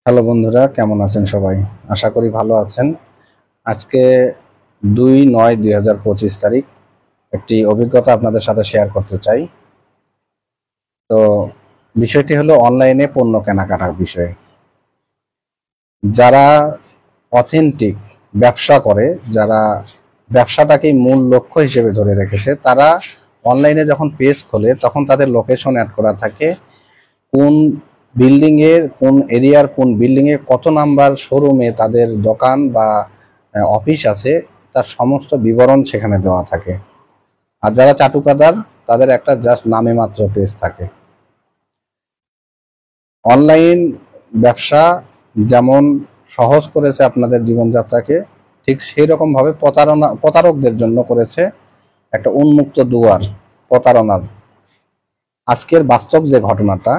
Hello বন্ধুরা, কেমন আছেন সবাই? আশা করি ভালো আছেন। আজকে 2/9/2025 তারিখ একটি অভিজ্ঞতা আপনাদের সাথে শেয়ার করতে চাই। তো বিষয়টি হলো অনলাইনে পণ্য কেনাকাটার বিষয়। যারা অথেন্টিক ব্যবসা করে, যারা ব্যবসাটাকেই মূল লক্ষ্য হিসেবে ধরে রেখেছে, তারা অনলাইনে যখন পেজ খোলে তখন তাদের লোকেশন অ্যাড করা থাকে, কোন বিল্ডিং এর কোন এরিয়ার কোন বিল্ডিং এ কত নাম্বার শোরুমে তাদের দোকান বা অফিস আছে তার সমস্ত বিবরণ সেখানে দেওয়া থাকে। আর যারা চাটুকাদার তাদের একটা জাস্ট নামে মাত্র পেজ থাকে। অনলাইন ব্যবসা যেমন সহজ করেছে আপনাদের জীবনযাত্রাকে, ঠিক সেই রকম ভাবে প্রতারকদের জন্য করেছে একটা উন্মুক্ত দুয়ার প্রতারণার। আজকের বাস্তব যে ঘটনাটা,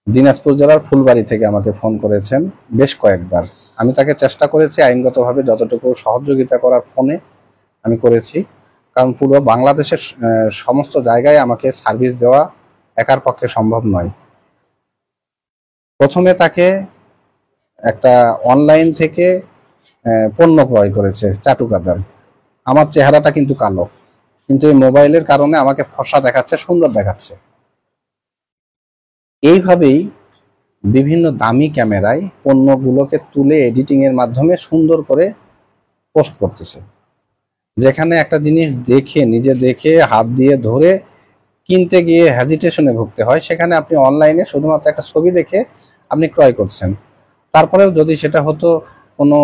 দিনাজপুর জেলার ফুলবাড়ি থেকে আমাকে ফোন করেছেন বেশ কয়েকবার। আমি তাকে চেষ্টা করেছি আইনগতভাবে যতটুকু সহযোগিতা করার, ফোনে আমি করেছি, কারণ পুরো বাংলাদেশের সমস্ত জায়গায় আমাকে সার্ভিস দেওয়া একার পক্ষে সম্ভব নয়। প্রথমে তাকে একটা অনলাইন থেকে পণ্য ক্রয় করেছে চাটুকাদার। আমার চেহারাটা কিন্তু কালো, কিন্তু এই মোবাইলের কারণে আমাকে ফর্সা দেখাচ্ছে, সুন্দর দেখাচ্ছে। এইভাবেই বিভিন্ন দামি ক্যামেরায় পণ্যগুলোকে তুলে এডিটিং এর মাধ্যমে সুন্দর করে পোস্ট করতেছে। যেখানে একটা জিনিস দেখে, নিজে দেখে হাত দিয়ে ধরে কিনতে গিয়ে হেজিটেশনে ভুগতে হয়, সেখানে আপনি অনলাইনে শুধুমাত্র একটা ছবি দেখে আপনি ক্রয় করছেন। তারপরেও যদি সেটা হতো কোনো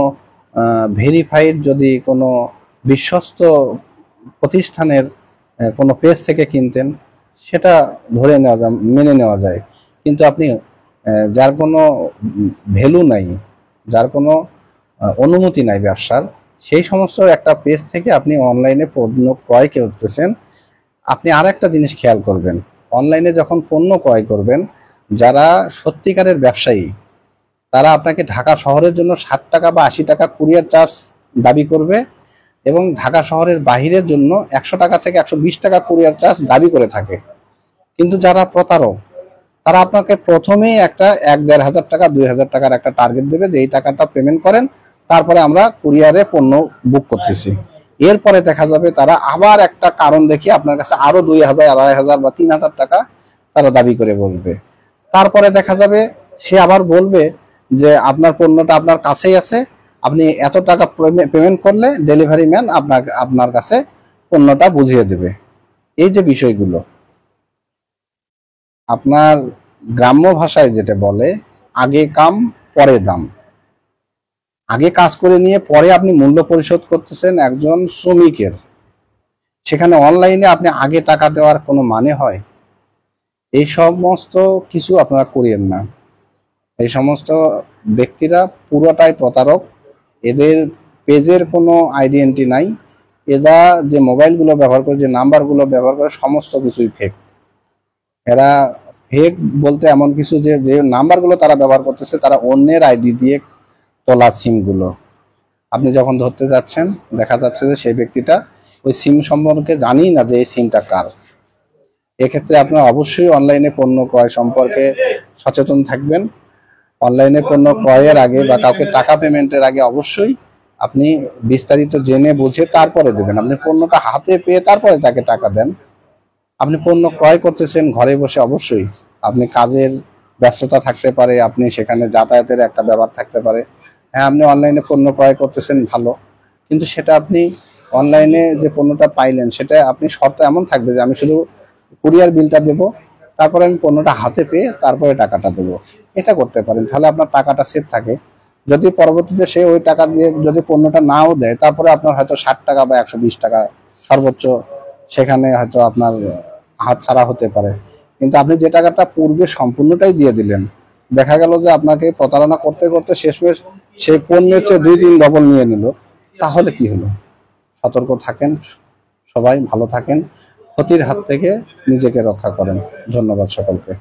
ভেরিফাইড, যদি কোনো বিশ্বস্ত প্রতিষ্ঠানের কোনো পেজ থেকে কিনতেন, সেটা ধরে নেওয়া যায়, মেনে নেওয়া যায়। কিন্তু আপনি যার কোনো ভ্যালু নাই, যার কোনো অনুমতি নাই ব্যবসার, সেই সমস্ত একটা পেজ থেকে আপনি অনলাইনে পণ্য ক্রয় করতেছেন। আপনি আর একটা জিনিস খেয়াল করবেন, অনলাইনে যখন পণ্য ক্রয় করবেন, যারা সত্যিকারের ব্যবসায়ী তারা আপনাকে ঢাকা শহরের জন্য 60 টাকা বা 80 টাকা কুরিয়ার চার্জ দাবি করবে, এবং ঢাকা শহরের বাহিরের জন্য 100 টাকা থেকে 120 টাকা কুরিয়ার চার্জ দাবি করে থাকে। কিন্তু যারা প্রতারক, তারা আপনাকে প্রথমেই একটা 1-1.5 হাজার টাকা 2,000 টাকার একটা টার্গেট দেবে যে এই টাকাটা পেমেন্ট করেন, তারপরে আমরা কুরিয়ারে পণ্য বুক করতেছি। এরপরে দেখা যাবে তারা আবার একটা কারণ দেখিয়ে আপনার কাছে আরো 2,000, 2,500 বা 3,000 টাকা তারা দাবি করে বলবে। তারপরে দেখা যাবে সে আবার বলবে যে আপনার পণ্যটা আপনার কাছেই আছে, আপনি এত টাকা পেমেন্ট করলে ডেলিভারি ম্যান আপনার কাছে পণ্যটা বুঝিয়ে দেবে। এই যে বিষয়গুলো, আপনার গ্রাম্য ভাষায় যেটা বলে, আগে কাম পরে দাম। আগে কাজ করে নিয়ে পরে আপনি মূল্য পরিশোধ করতেছেন একজন শ্রমিকের, সেখানে অনলাইনে আপনি আগে টাকা দেওয়ার কোনো মানে হয়? এই সমস্ত কিছু আপনারা করিয়েন না। এই সমস্ত ব্যক্তিরা পুরোটাই প্রতারক। এদের পেজের কোনো আইডেন্টি নাই। এরা যে মোবাইলগুলো ব্যবহার করে, যে নাম্বারগুলো ব্যবহার করে, সমস্ত কিছুই ফেক। এরা ফেক বলতে এমন কিছু যে যে নাম্বারগুলো তারা ব্যবহার করতেছে, তারা অন্যের আইডি দিয়ে তোলা সিমগুলো। আপনি যখন ধরতে যাচ্ছেন, দেখা যাচ্ছে যে সেই ব্যক্তিটা ওই সিম সম্পর্কে জানেই না যে এই সিমটা কার। এক্ষেত্রে আপনার অবশ্যই অনলাইনে পণ্য ক্রয় সম্পর্কে সচেতন থাকবেন। অনলাইনে পণ্য ক্রয়ের আগে বা কাউকে টাকা পেমেন্টের আগে অবশ্যই আপনি বিস্তারিত জেনে বুঝে তারপরে দেবেন। আপনি পণ্যটা হাতে পেয়ে তারপরে তাকে টাকা দেন। আপনি পণ্য ক্রয় করতেছেন ঘরে বসে, অবশ্যই আপনি কাজের ব্যস্ততা থাকতে পারে, আপনি সেখানে যাতায়াতের একটা ব্যাপার থাকতে পারে। হ্যাঁ, আপনি অনলাইনে পণ্য ক্রয় করতেছেন, ভালো, কিন্তু সেটা আপনি অনলাইনে যে পণ্যটা পাইলেন সেটা আপনি শর্ত এমন থাকবে যে আমি শুধু কুরিয়ার বিলটা দেবো, তারপরে আমি পণ্যটা হাতে পেয়ে তারপরে টাকাটা দেবো। এটা করতে পারেন, তাহলে আপনার টাকাটা সেভ থাকে। যদি পরবর্তীতে সে ওই টাকা দিয়ে যদি পণ্যটা নাও দেয়, তারপরে আপনার হয়তো 60 টাকা বা 120 টাকা সর্বোচ্চ সেখানে হয়তো আপনার হাত ছাড়া হতে পারে। কিন্তু আপনি যে টাকাটা পূর্বে সম্পূর্ণটাই দিয়ে দিলেন, দেখা গেল যে আপনাকে প্রতারণা করতে করতে শেষমেশ সেই পণ্যের চেয়ে 2-3 ডবল নিয়ে নিল, তাহলে কি হলো? সতর্ক থাকেন, সবাই ভালো থাকেন, ক্ষতির হাত থেকে নিজেকে রক্ষা করেন। ধন্যবাদ সকলকে।